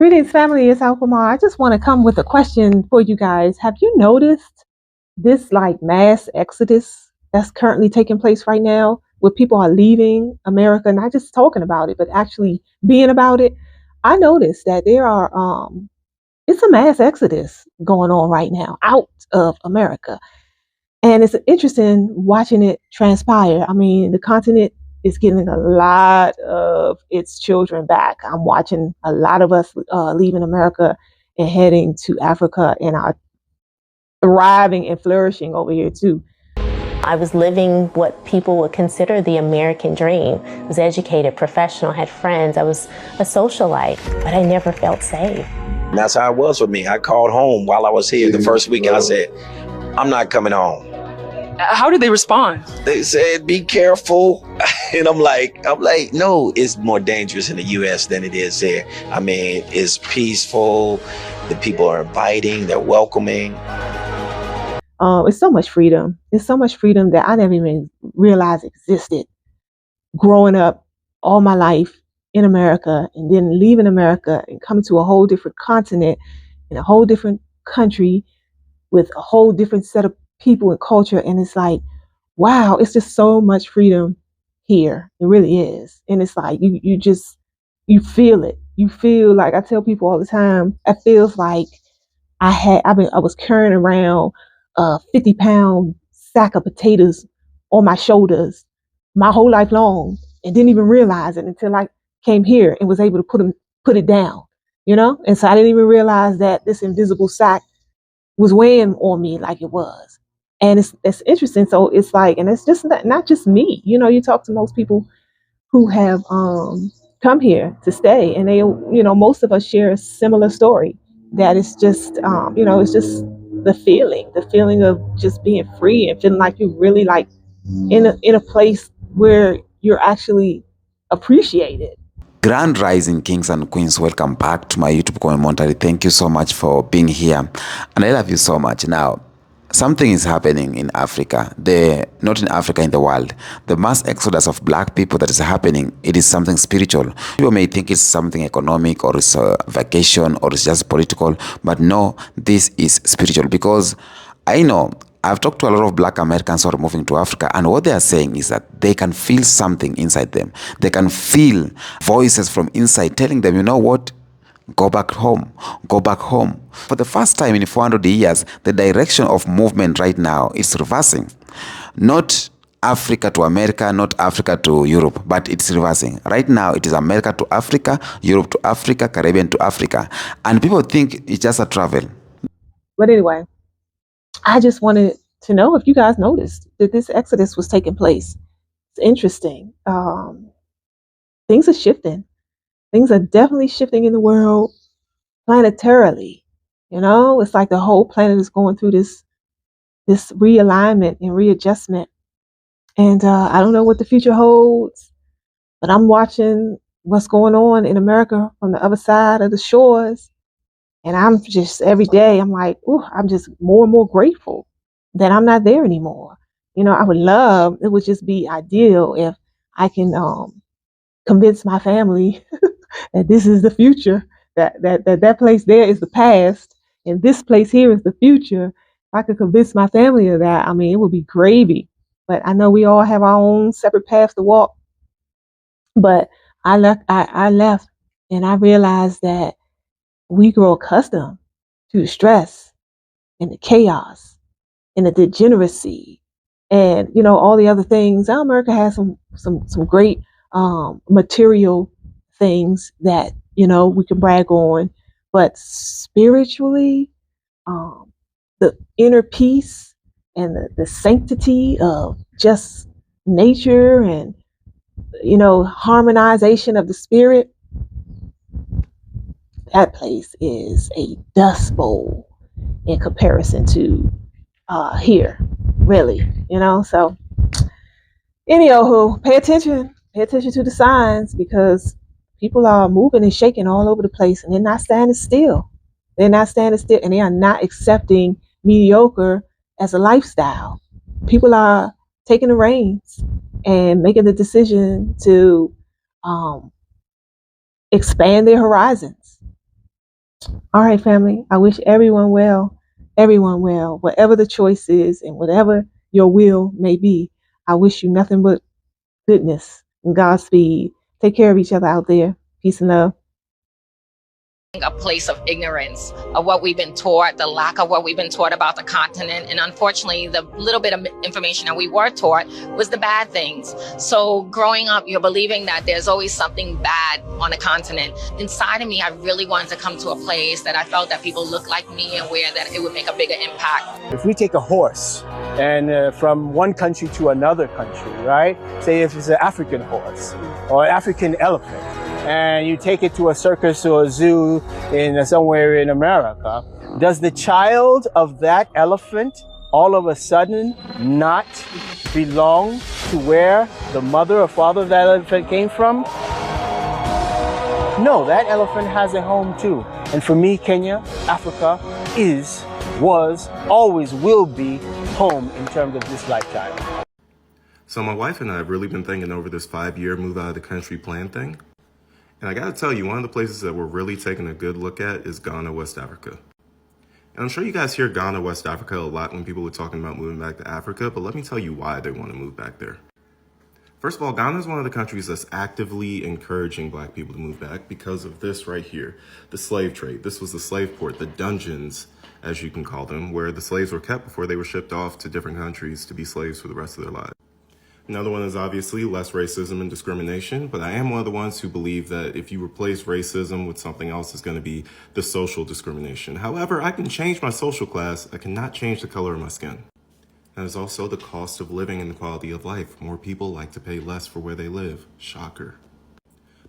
Greetings, family. It's Alphamar. I just want to come with a question for you guys. Have you noticed this like mass exodus that's currently taking place right now, where people are leaving America, not just talking about it, but actually being about it? I noticed that there are it's a mass exodus going on right now out of America. And it's interesting watching it transpire. I mean, the continent is getting a lot of its children back. I'm watching a lot of us leaving America and heading to Africa and are thriving and flourishing over here too. I was living what people would consider the American dream. I was educated, professional, had friends. I was a socialite, but I never felt safe. And that's how it was for me. I called home while I was here the first week and I said, I'm not coming home. How did they respond? They said, be careful. And I'm like, no, it's more dangerous in the US than it is here. I mean, it's peaceful. The people are inviting, they're welcoming. It's so much freedom. It's so much freedom that I never even realized existed growing up all my life in America and then leaving America and coming to a whole different continent in a whole different country with a whole different set of people and culture. And it's like, wow, it's just so much freedom here. It really is. And it's like, you feel it. You feel like, I tell people all the time, it feels like I was carrying around a 50-pound sack of potatoes on my shoulders my whole life long and didn't even realize it until I came here and was able to put it down, you know? And so I didn't even realize that this invisible sack was weighing on me like it was. And it's interesting. So it's like, and it's just not just me. You know, you talk to most people who have come here to stay, and they, you know, most of us share a similar story. That it's just, it's just the feeling of just being free and feeling like you're really like in a place where you're actually appreciated. Grand Rising Kings and Queens, welcome back to my YouTube commentary. Thank you so much for being here, and I love you so much. Now, something is happening in Africa, not in Africa, in the world. The mass exodus of black people that is happening, it is something spiritual. People may think it's something economic or it's a vacation or it's just political, but no, this is spiritual, because I know I've talked to a lot of black Americans who are moving to Africa, and what they are saying is that they can feel something inside them. They can feel voices from inside telling them, you know what? Go back home. Go back home. For the first time in 400 years, the direction of movement right now is reversing. Not Africa to America, not Africa to Europe, but it's reversing. Right now, it is America to Africa, Europe to Africa, Caribbean to Africa. And people think it's just a travel. But anyway, I just wanted to know if you guys noticed that this exodus was taking place. It's interesting. Things are shifting. Things are definitely shifting in the world planetarily. You know, it's like the whole planet is going through this realignment and readjustment. And I don't know what the future holds, but I'm watching what's going on in America from the other side of the shores. And I'm just, every day, I'm like, ooh, I'm just more and more grateful that I'm not there anymore. You know, it would just be ideal if I can convince my family that this is the future, that place there is the past, and this place here is the future. If I could convince my family of that, I mean, it would be gravy. But I know we all have our own separate paths to walk. But I left, and I realized that we grow accustomed to the stress and the chaos and the degeneracy and, you know, all the other things. America has some great material things that, you know, we can brag on, but spiritually, the inner peace and the sanctity of just nature and, you know, harmonization of the spirit, that place is a dust bowl in comparison to here, really, you know. So anyhow, pay attention to the signs, because people are moving and shaking all over the place, and they're not standing still. And they are not accepting mediocre as a lifestyle. People are taking the reins and making the decision to expand their horizons. All right, family. I wish everyone well, whatever the choice is and whatever your will may be. I wish you nothing but goodness and Godspeed. Take care of each other out there. Peace and love. A place of ignorance of what we've been taught, the lack of what we've been taught about the continent. And unfortunately, the little bit of information that we were taught was the bad things. So growing up, you're believing that there's always something bad on the continent. Inside of me, I really wanted to come to a place that I felt that people looked like me and where that it would make a bigger impact. If we take a horse and from one country to another country, right? Say if it's an African horse or an African elephant, and you take it to a circus or a zoo in somewhere in America, does the child of that elephant all of a sudden not belong to where the mother or father of that elephant came from? No, that elephant has a home too. And for me, Kenya, Africa was, always will be home in terms of this lifetime. So my wife and I have really been thinking over this 5-year move out of the country plan thing. And I gotta tell you, one of the places that we're really taking a good look at is Ghana, West Africa. And I'm sure you guys hear Ghana, West Africa a lot when people are talking about moving back to Africa, but let me tell you why they want to move back there. First of all, Ghana is one of the countries that's actively encouraging Black people to move back because of this right here, the slave trade. This was the slave port, the dungeons, as you can call them, where the slaves were kept before they were shipped off to different countries to be slaves for the rest of their lives. Another one is obviously less racism and discrimination, but I am one of the ones who believe that if you replace racism with something else, it's going to be the social discrimination. However, I can change my social class. I cannot change the color of my skin. And there's also the cost of living and the quality of life. More people like to pay less for where they live. Shocker.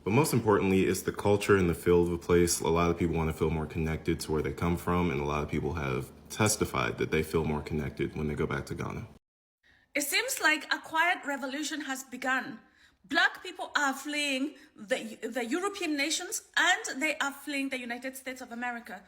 But most importantly, it's the culture and the feel of a place. A lot of people want to feel more connected to where they come from, and a lot of people have testified that they feel more connected when they go back to Ghana. It seems like a quiet revolution has begun. Black people are fleeing the European nations and they are fleeing the United States of America.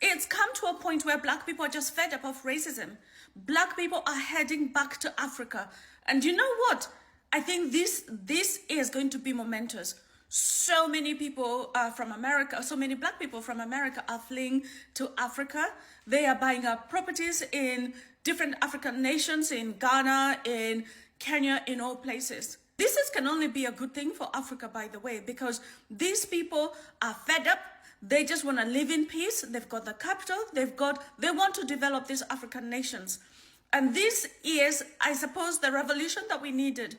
It's come to a point where Black people are just fed up of racism. Black people are heading back to Africa. And you know what? I think this is going to be momentous. So many people from America, so many Black people from America are fleeing to Africa. They are buying up properties in different African nations, in Ghana, in Kenya, in all places. This can only be a good thing for Africa, by the way, because these people are fed up. They just want to live in peace. They've got the capital. They want to develop these African nations. And this is, I suppose, the revolution that we needed.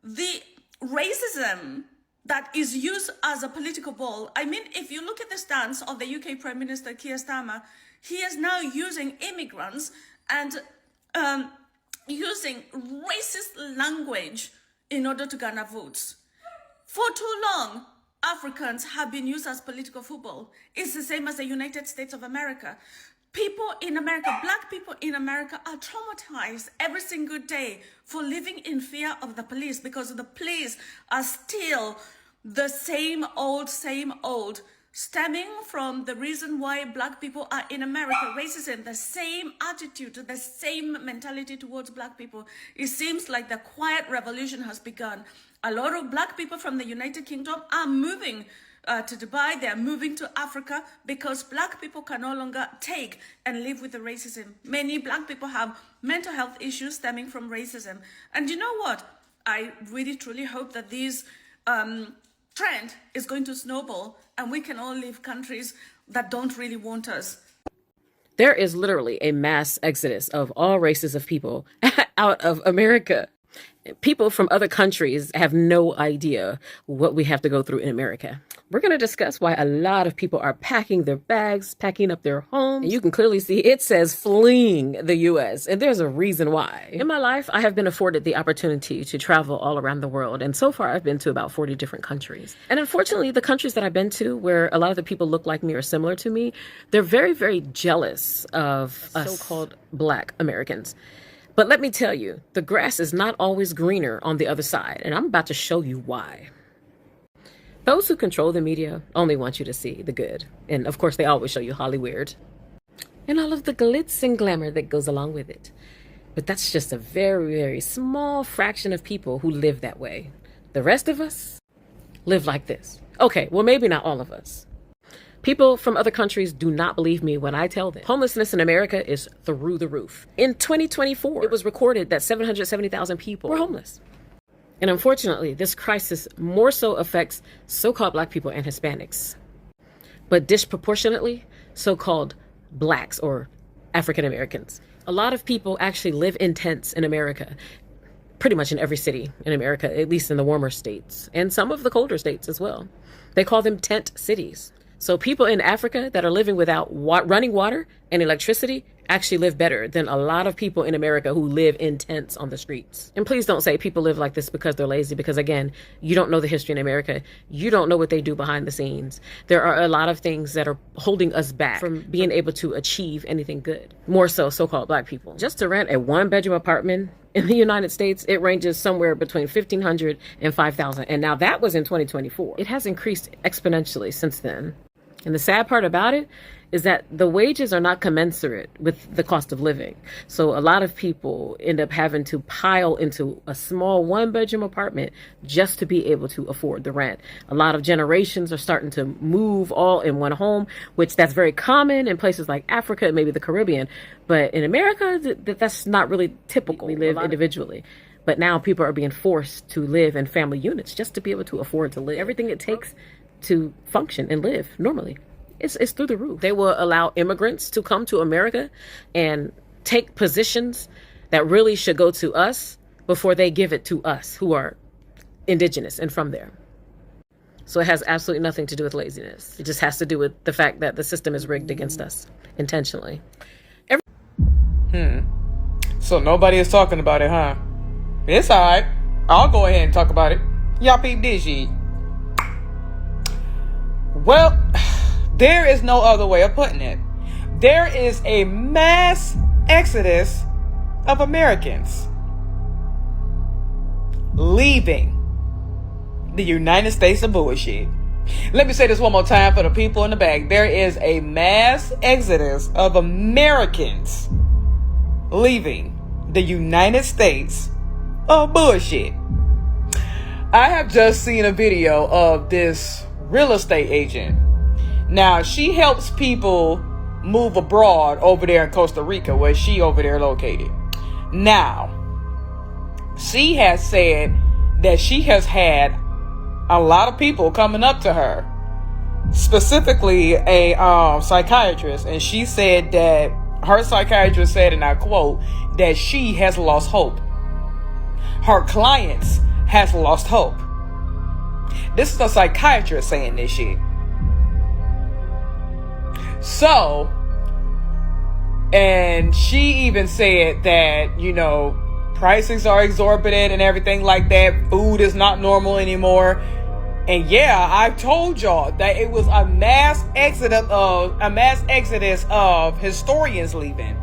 The racism that is used as a political ball. I mean, if you look at the stance of the UK Prime Minister Keir Starmer, he is now using immigrants and using racist language in order to garner votes. For too long, Africans have been used as political football. It's the same as the United States of America. People in America, Black people in America are traumatized every single day for living in fear of the police because the police are still the same old, stemming from the reason why Black people are in America. Racism, the same attitude, the same mentality towards Black people. It seems like the quiet revolution has begun. A lot of Black people from the United Kingdom are moving to Dubai. They're moving to Africa because Black people can no longer take and live with the racism. Many Black people have mental health issues stemming from racism. And you know what? I really truly hope that these trend is going to snowball and we can all leave countries that don't really want us. There is literally a mass exodus of all races of people out of America. People from other countries have no idea what we have to go through in America. We're going to discuss why a lot of people are packing their bags, packing up their homes. And you can clearly see it says fleeing the U.S. And there's a reason why. In my life, I have been afforded the opportunity to travel all around the world. And so far, I've been to about 40 different countries. And unfortunately, the countries that I've been to where a lot of the people look like me or similar to me, they're very, very jealous of us so-called Black Americans. But let me tell you, the grass is not always greener on the other side, and I'm about to show you why. Those who control the media only want you to see the good. And of course, they always show you Hollywood and all of the glitz and glamour that goes along with it. But that's just a very, very small fraction of people who live that way. The rest of us live like this. Okay, well, maybe not all of us. People from other countries do not believe me when I tell them homelessness in America is through the roof. In 2024, it was recorded that 770,000 people were homeless. And unfortunately, this crisis more so affects so-called Black people and Hispanics, but disproportionately so-called Blacks or African Americans. A lot of people actually live in tents in America, pretty much in every city in America, at least in the warmer states, and some of the colder states as well. They call them tent cities. So people in Africa that are living without running water and electricity actually live better than a lot of people in America who live in tents on the streets. And please don't say people live like this because they're lazy, because again, you don't know the history in America. You don't know what they do behind the scenes. There are a lot of things that are holding us back from being able to achieve anything good. More so-called Black people. Just to rent a 1-bedroom apartment in the United States, it ranges somewhere between $1,500 and $5,000. And now that was in 2024. It has increased exponentially since then. And the sad part about it is that the wages are not commensurate with the cost of living. So a lot of people end up having to pile into a small 1-bedroom apartment just to be able to afford the rent. A lot of generations are starting to move all in one home, which that's very common in places like Africa and maybe the Caribbean. But in America, that's not really typical. We live individually. But now people are being forced to live in family units just to be able to afford to live. Everything it takes to function and live normally. It's through the roof. They will allow immigrants to come to America and take positions that really should go to us before they give it to us who are indigenous and from there. So it has absolutely nothing to do with laziness. It just has to do with the fact that the system is rigged against us intentionally. So nobody is talking about it, huh? It's all right. I'll go ahead and talk about it. Y'all peep this shit. Well, there is no other way of putting it. There is a mass exodus of Americans leaving the United States of bullshit. Let me say this one more time for the people in the back. There is a mass exodus of Americans leaving the United States of bullshit. I have just seen a video of this real estate agent. Now, she helps people move abroad over there in Costa Rica, where she over there located. Now, she has said that she has had a lot of people coming up to her, specifically a psychiatrist, and she said that her psychiatrist said, and I quote, that she has lost hope. Her clients has lost hope. This is a psychiatrist saying this shit. So, and she even said that, you know, prices are exorbitant and everything like that. Food is not normal anymore. And yeah, I told y'all that it was a mass exodus of historians leaving.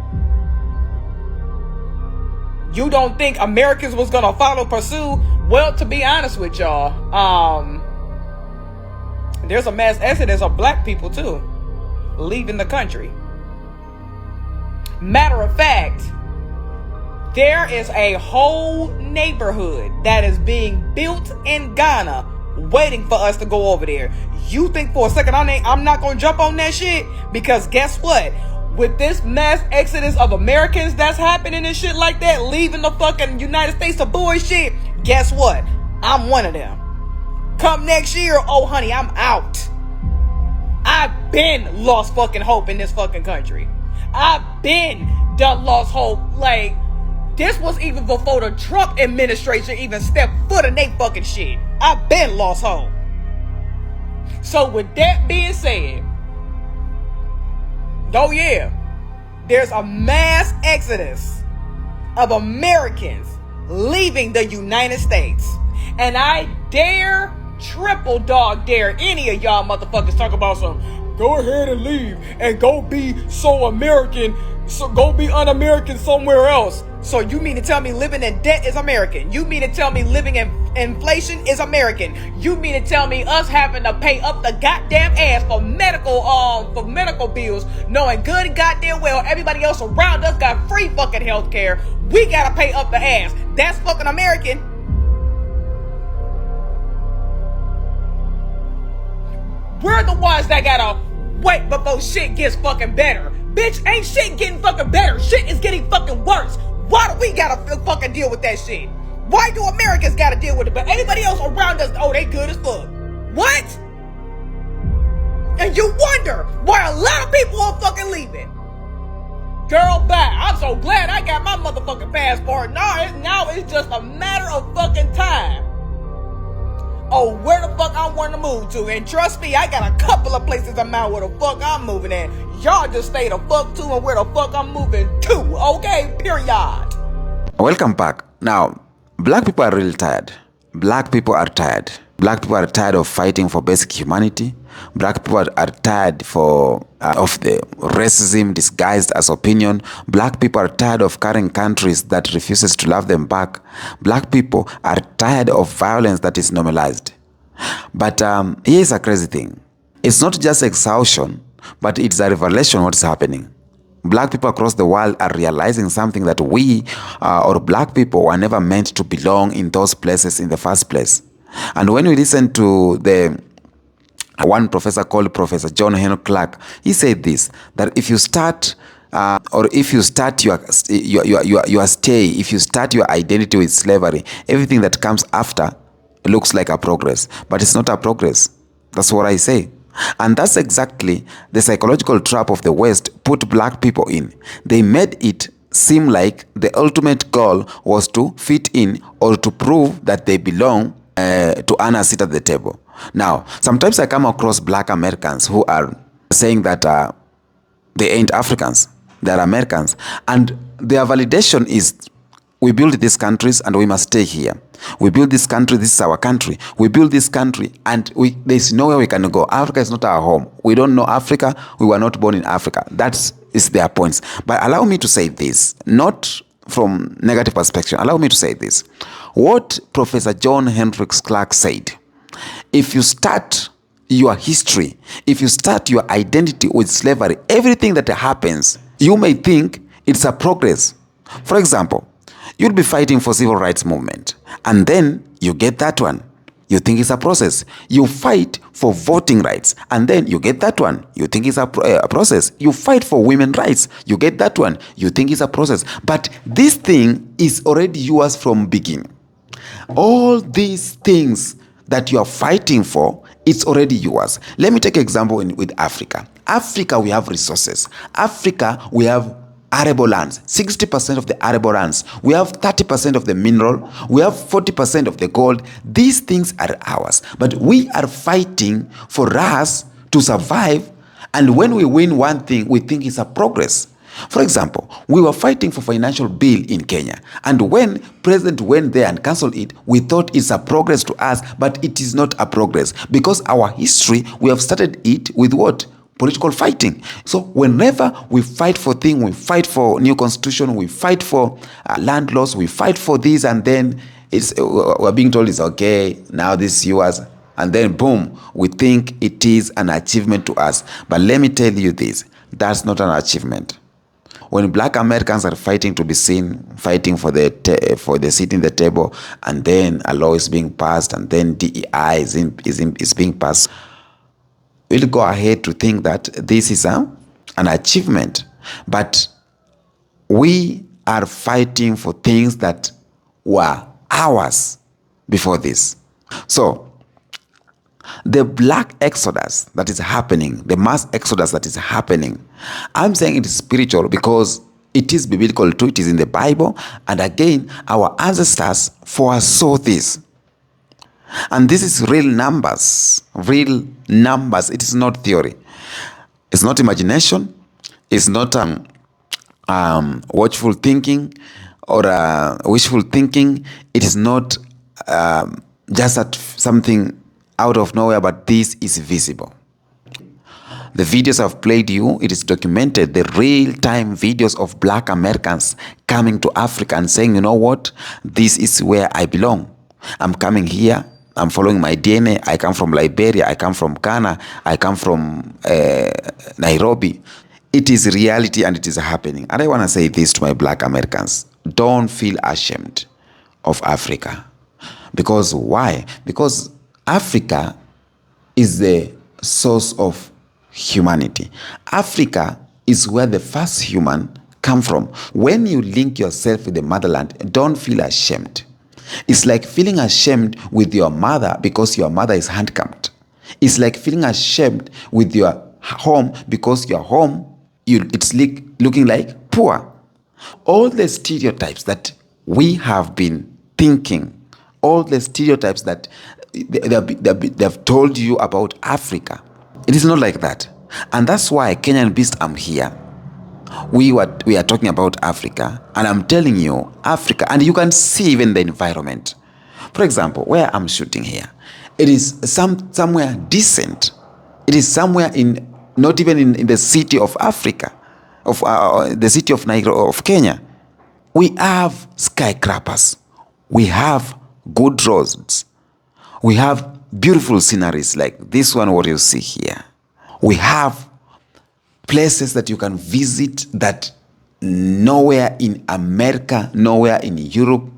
You don't think Americans was gonna pursue? Well, to be honest with y'all, there's a mass exodus of Black people too, leaving the country. Matter of fact, there is a whole neighborhood that is being built in Ghana waiting for us to go over there. You think for a second I'm not gonna jump on that shit? Because guess what? With this mass exodus of Americans that's happening and shit like that, leaving the fucking United States of bullshit, guess what? I'm one of them. Come next year, oh honey, I'm out. I've been lost fucking hope in this fucking country. I've been done lost hope. Like, this was even before the Trump administration even stepped foot in they fucking shit. I've been lost hope. So with that being said, oh yeah, there's a mass exodus of Americans leaving the United States. And I dare, triple dog dare any of y'all motherfuckers talk about some, go ahead and leave and go be so American, so go be un-American somewhere else. So you mean to tell me living in debt is American? You mean to tell me living in inflation is American? You mean to tell me us having to pay up the goddamn ass for medical bills, knowing good and goddamn well everybody else around us got free fucking health care, we gotta pay up the ass? That's fucking American. We're the ones that gotta wait before shit gets fucking better. Bitch, ain't shit getting fucking better. Shit is getting fucking worse. Why do we gotta fucking deal with that shit? Why do Americans gotta deal with it, but anybody else around us, oh, they good as fuck? What? And you wonder why a lot of people are fucking leaving. Girl, bye. I'm so glad I got my motherfucking passport. Now it's just a matter of fucking time. Oh, where the fuck I want to move to. And trust me, I got a couple of places I'm out where the fuck I'm moving at. Y'all just stay the fuck to and where the fuck I'm moving to. Okay? Period. Welcome back. Now, black people are really tired. Black people are tired. Black people are tired of fighting for basic humanity. Black people are tired of the racism disguised as opinion. Black people are tired of carrying countries that refuses to love them back. Black people are tired of violence that is normalized. But here's a crazy thing. It's not just exhaustion, but it's a revelation what's happening. Black people across the world are realizing something, that we or black people were never meant to belong in those places in the first place. And when we listen to the one professor called Professor John Henry Clark, he said this, that if you start if you start your stay, if you start your identity with slavery, everything that comes after looks like a progress, but it's not a progress. That's what I say. And that's exactly the psychological trap of the West put black people in. They made it seem like the ultimate goal was to fit in or to prove that they belong to earn a seat at the table. Now, sometimes I come across black Americans who are saying that they ain't Africans, they're Americans. And their validation is, we build these countries and we must stay here. We build this country, this is our country. We build this country and there's nowhere we can go. Africa is not our home. We don't know Africa. We were not born in Africa. That is their points. But allow me to say this, not from negative perspective. Allow me to say this. What Professor John Hendricks Clark said, if you start your history, if you start your identity with slavery, everything that happens, you may think it's a progress. For example, you'll be fighting for civil rights movement, and then you get that one. You think it's a process. You fight for voting rights, and then you get that one. You think it's a process. You fight for women's rights. You get that one. You think it's a process. But this thing is already yours from beginning. All these things that you are fighting for, it's already yours. Let me take an example with Africa. Africa, we have resources. Africa, we have arable lands, 60% of the arable lands. We have 30% of the mineral. We have 40% of the gold. These things are ours. But we are fighting for us to survive. And when we win one thing, we think it's a progress. For example, we were fighting for financial bill in Kenya. And when President went there and cancelled it, we thought it's a progress to us, but it is not a progress. Because our history, we have started it with what? Political fighting. So whenever we fight for things, we fight for new constitution, we fight for land laws, we fight for this, and then we're being told it's okay, now this is yours, and then boom, we think it is an achievement to us. But let me tell you this, that's not an achievement. When black Americans are fighting to be seen, fighting for the seat in the table, and then a law is being passed, and then DEI is being passed, we'll go ahead to think that this is an achievement. But we are fighting for things that were ours before this. So the black exodus that is happening, the mass exodus that is happening, I'm saying it is spiritual because it is biblical too, it is in the Bible. And again, our ancestors foresaw this. And this is real numbers, real numbers. It is not theory. It's not imagination. It's not watchful thinking or wishful thinking. It is not just something out of nowhere, but this is visible. The videos I've played you, it is documented, the real-time videos of black Americans coming to Africa and saying, you know what, this is where I belong. I'm coming here. I'm following my DNA. I come from Liberia. I come from Ghana. I come from Nairobi. It is reality and it is happening. And I want to say this to my black Americans. Don't feel ashamed of Africa. Because why? Because Africa is the source of humanity. Africa is where the first human come from. When you link yourself with the motherland, don't feel ashamed. It's like feeling ashamed with your mother because your mother is handicapped. It's like feeling ashamed with your home because your home it's looking like poor. All the stereotypes that we have been thinking, all the stereotypes that they've told you about Africa, it is not like that. And that's why Kenyan Beast, I'm here. We are talking about Africa, and I'm telling you, Africa, and you can see even the environment. For example, where I'm shooting here, it is somewhere decent. It is somewhere not even in the city of Africa, of the city of Nairobi, of Kenya. We have skyscrapers. We have good roads. We have beautiful sceneries like this one, what you see here. We have places that you can visit that nowhere in America, nowhere in Europe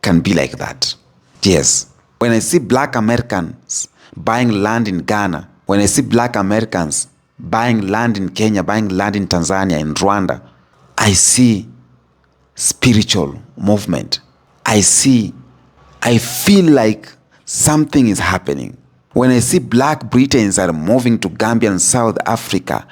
can be like that. Yes. When I see black Americans buying land in Ghana, when I see black Americans buying land in Kenya, buying land in Tanzania, in Rwanda, I see spiritual movement. I feel like something is happening. When I see black Britons are moving to Gambia and South Africa,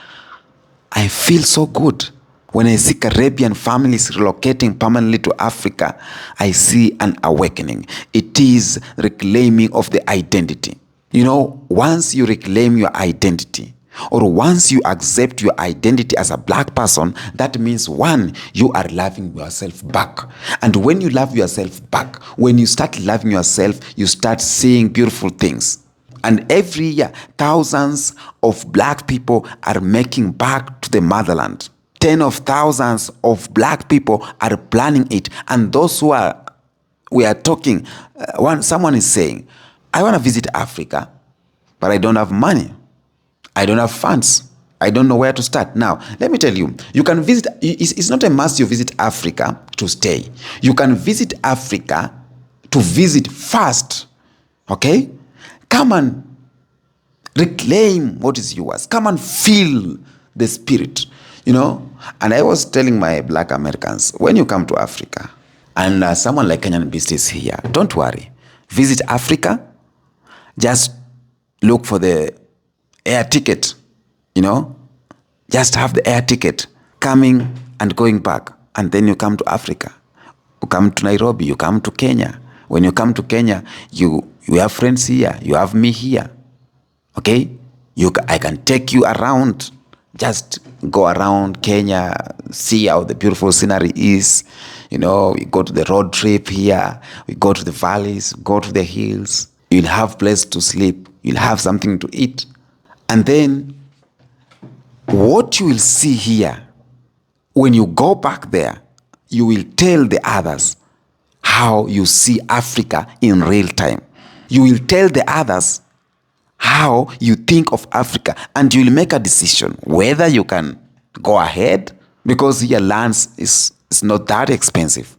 I feel so good. When I see Caribbean families relocating permanently to Africa, I see an awakening. It is reclaiming of the identity. You know, once you reclaim your identity, or once you accept your identity as a black person, that means one, you are loving yourself back. And when you love yourself back, when you start loving yourself, you start seeing beautiful things. And every year, thousands of black people are making back to the motherland. Tens of thousands of black people are planning it. And those we are talking, someone is saying, I want to visit Africa, but I don't have money. I don't have funds. I don't know where to start. Now, let me tell you, you can visit, it's not a must you visit Africa to stay. You can visit Africa to visit first, okay? Come and reclaim what is yours. Come and feel the spirit, you know? And I was telling my black Americans, when you come to Africa, and someone like Kenyan Beast is here, don't worry. Visit Africa, just look for the air ticket, you know, just have the air ticket coming and going back, and then you come to Africa. You come to Nairobi, you come to Kenya. When you come to Kenya, you have friends here, you have me here, okay? I can take you around, just go around Kenya, see how the beautiful scenery is, you know, we go to the road trip here, we go to the valleys, go to the hills, you'll have place to sleep, you'll have something to eat. And then what you will see here, when you go back there, you will tell the others how you see Africa in real time. You will tell the others how you think of Africa, and you will make a decision whether you can go ahead, because here lands is not that expensive.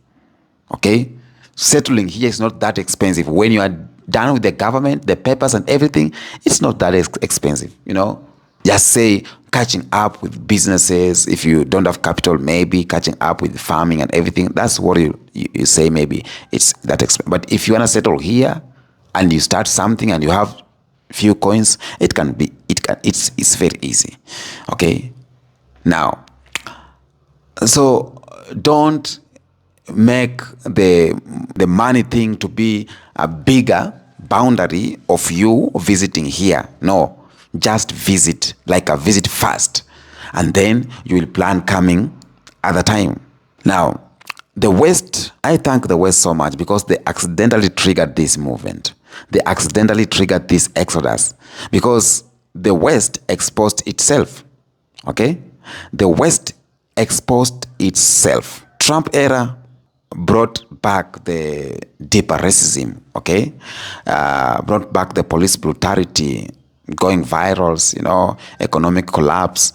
Okay? Settling here is not that expensive. When you are done with the government, the papers and everything, it's not that expensive, you know? Just say catching up with businesses. If you don't have capital, maybe catching up with farming and everything. That's what you say, maybe it's that expensive. But if you want to settle here and you start something and you have few coins, it's very easy. Okay? Now, so don't make the money thing to be a bigger boundary of you visiting here. No, just visit, like a visit first, and then you will plan coming other time. Now, the West, I thank the West so much because they accidentally triggered this movement. They accidentally triggered this exodus because the West exposed itself. Okay? The West exposed itself. Trump era brought back the deeper racism, okay? Brought back the police brutality, going virals, you know, economic collapse,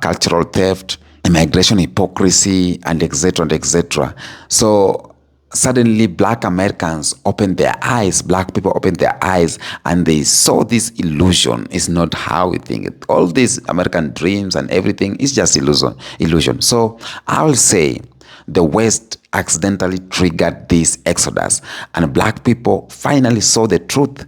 cultural theft, immigration hypocrisy, and etc. and etc. So suddenly black Americans opened their eyes, black people opened their eyes, and they saw this illusion is not how we think it. All these American dreams and everything is just illusion. So I'll say the West accidentally triggered this exodus, and black people finally saw the truth.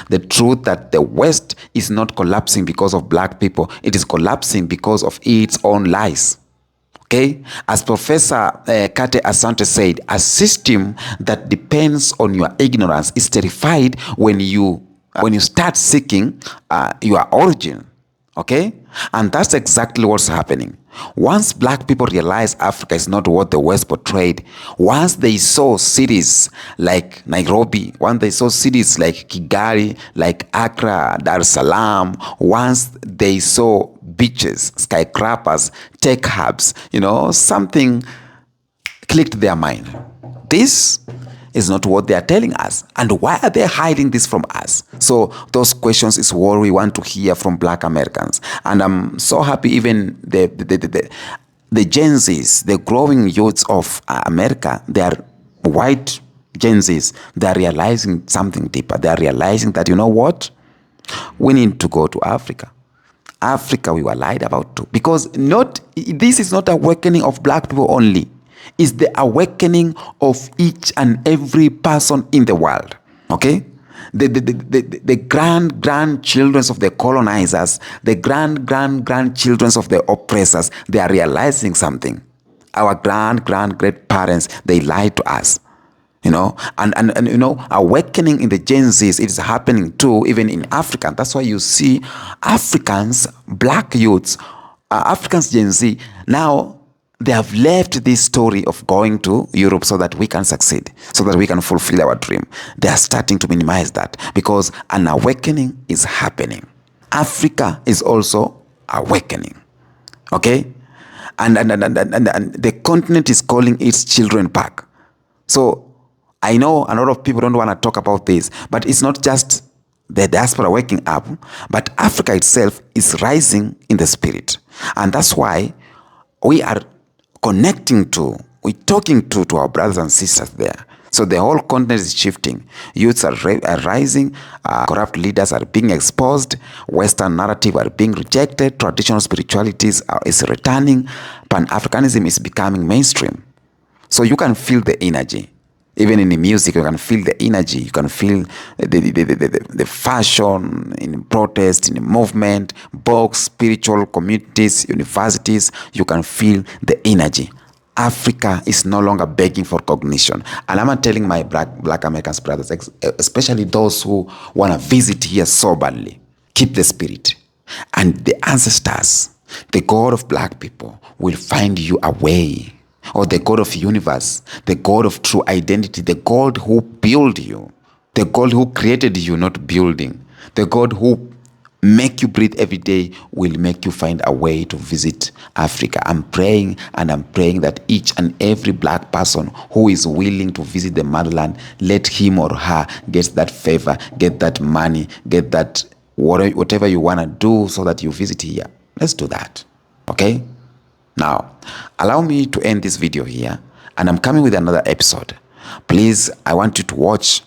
The truth that the West is not collapsing because of black people, it is collapsing because of its own lies. Okay, as Professor Kate Asante said, a system that depends on your ignorance is terrified when you start seeking your origin. Okay, and that's exactly what's happening. Once black people realize Africa is not what the West portrayed, once they saw cities like Nairobi, once they saw cities like Kigali, like Accra, Dar es Salaam, once they saw beaches, skyscrapers, tech hubs, something clicked their mind. This is not what they are telling us. And why are they hiding this from us? So those questions is what we want to hear from black Americans. And I'm so happy even the Gen Zs, the growing youths of America, they are white Gen Zs, they are realizing something deeper. They are realizing that, you know what? We need to go to Africa. Africa we were lied about too. Because this is not awakening of black people only. It's the awakening of each and every person in the world. Okay? The grandchildren of the colonizers, the grandchildren of the oppressors, they are realizing something. Our great parents, they lied to us. And awakening in the Gen Zs, it is happening too, even in Africa. That's why you see Africans, black youths, Africans Gen Z, now they have left this story of going to Europe so that we can succeed, so that we can fulfill our dream. They are starting to minimize that because an awakening is happening. Africa is also awakening. Okay? And the continent is calling its children back. So I know a lot of people don't want to talk about this, but it's not just the diaspora waking up, but Africa itself is rising in the spirit. And that's why we are we're talking to our brothers and sisters there. So the whole continent is shifting. Youths are rising, corrupt leaders are being exposed, Western narrative are being rejected, traditional spiritualities is returning, Pan-Africanism is becoming mainstream. So you can feel the energy. Even in the music, you can feel the energy. You can feel the fashion in protest, in the movement, books, spiritual communities, universities. You can feel the energy. Africa is no longer begging for recognition. And I'm telling my black American brothers, especially those who want to visit here soberly, keep the spirit. And the ancestors, the God of black people, will find you a way. Or the God of the universe, the God of true identity, the God who built you, the God who created you, not building, the God who make you breathe every day will make you find a way to visit Africa. I'm praying that each and every black person who is willing to visit the motherland, let him or her get that favor, get that money, get that whatever you want to do so that you visit here. Let's do that. Okay? Now, allow me to end this video here, and I'm coming with another episode. Please, I want you to watch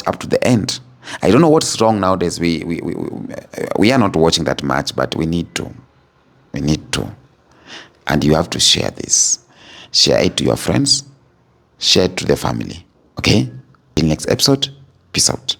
up to the end. I don't know what's wrong nowadays. We are not watching that much, but we need to. We need to. And you have to share this. Share it to your friends. Share it to the family. Okay? Till next episode. Peace out.